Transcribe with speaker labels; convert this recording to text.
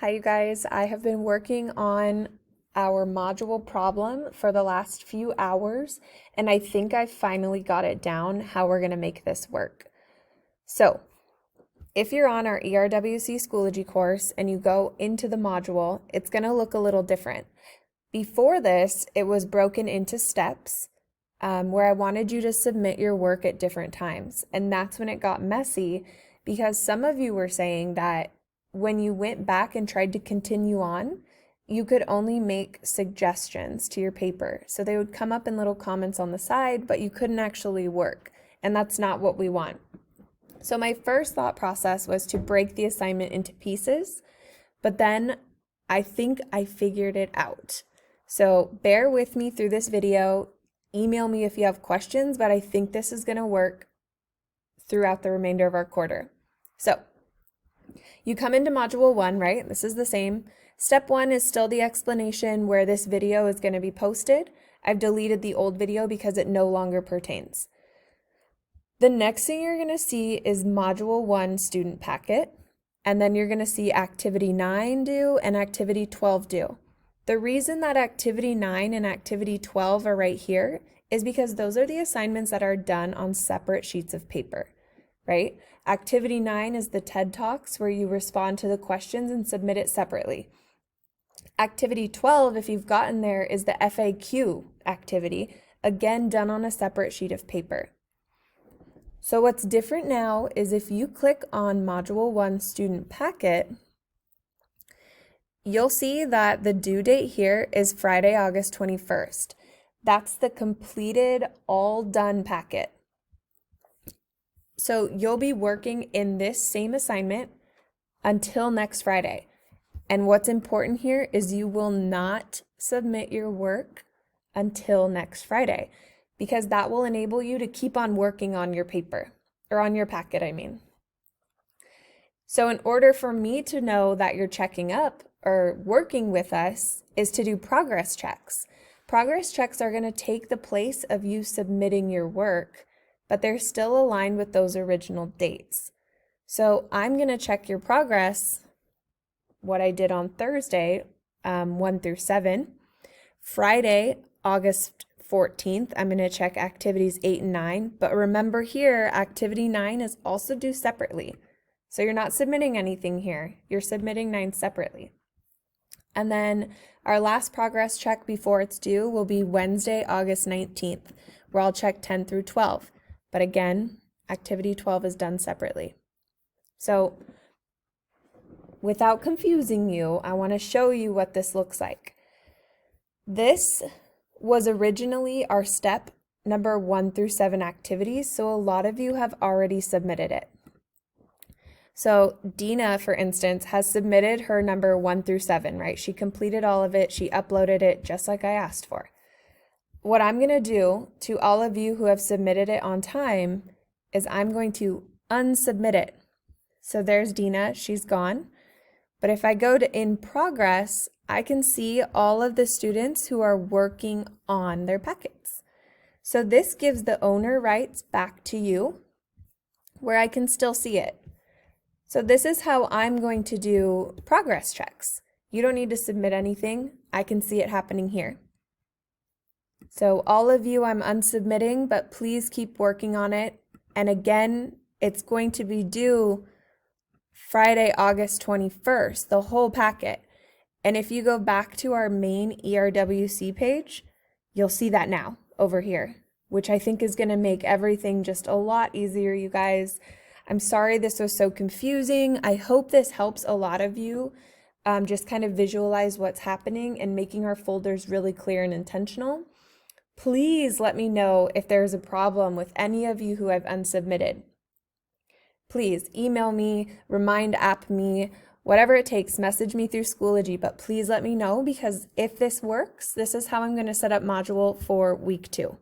Speaker 1: Hi, you guys. I have been working on our module problem for the last few hours, and I think I finally got it down how we're going to make this work. So, if you're on our ERWC Schoology course and you go into the module, it's going to look a little different. Before this, it was broken into steps where I wanted you to submit your work at different times. And that's when it got messy because some of you were saying that when you went back and tried to continue on, you could only make suggestions to your paper. So they would come up in little comments on the side, but you couldn't actually work. And that's not what we want. So my first thought process was to break the assignment into pieces, but then I think I figured it out. So bear with me through this video. Email me if you have questions, but I think this is going to work throughout the remainder of our quarter. So you come into module 1, right? This is the same. Step 1 is still the explanation where this video is going to be posted. I've deleted the old video because it no longer pertains. The next thing you're going to see is module 1 student packet, and then you're going to see activity 9 due and activity 12 due. The reason that activity 9 and activity 12 are right here is because those are the assignments that are done on separate sheets of paper, right? Activity 9 is the TED Talks where you respond to the questions and submit it separately. Activity 12, if you've gotten there, is the FAQ activity, again done on a separate sheet of paper. So what's different now is if you click on Module 1 Student Packet, you'll see that the due date here is Friday, August 21st. That's the completed, all done packet. So you'll be working in this same assignment until next Friday. And what's important here is you will not submit your work until next Friday, because that will enable you to keep on working on your paper, or on your packet, I mean. So in order for me to know that you're checking up or working with us is to do progress checks. Progress checks are going to take the place of you submitting your work, but they're still aligned with those original dates. So I'm going to check your progress, what I did on Thursday, 1 through 7. Friday, August 14th, I'm going to check activities 8 and 9. But remember here, activity 9 is also due separately. So you're not submitting anything here. You're submitting 9 separately. And then our last progress check before it's due will be Wednesday, August 19th, where I'll check 10 through 12. But again, activity 12 is done separately. So without confusing you, I want to show you what this looks like. This was originally our step number 1 through 7 activities, so a lot of you have already submitted it. So Dina, for instance, has submitted her number 1 through 7, right? She completed all of it. She uploaded it just like I asked for. What I'm going to do to all of you who have submitted it on time is I'm going to unsubmit it. So there's Dina, she's gone. But if I go to in progress, I can see all of the students who are working on their packets. So this gives the owner rights back to you where I can still see it. So this is how I'm going to do progress checks. You don't need to submit anything. I can see it happening here. So all of you I'm unsubmitting, but please keep working on it. And again, it's going to be due Friday, August 21st, the whole packet. And if you go back to our main ERWC page, you'll see that now over here, which I think is going to make everything just a lot easier, you guys. I'm sorry this was so confusing. I hope this helps a lot of you just kind of visualize what's happening and making our folders really clear and intentional. Please let me know if there's a problem with any of you who I've unsubmitted. Please email me, remind app me, whatever it takes, message me through Schoology, but please let me know, because if this works, this is how I'm going to set up module for week 2.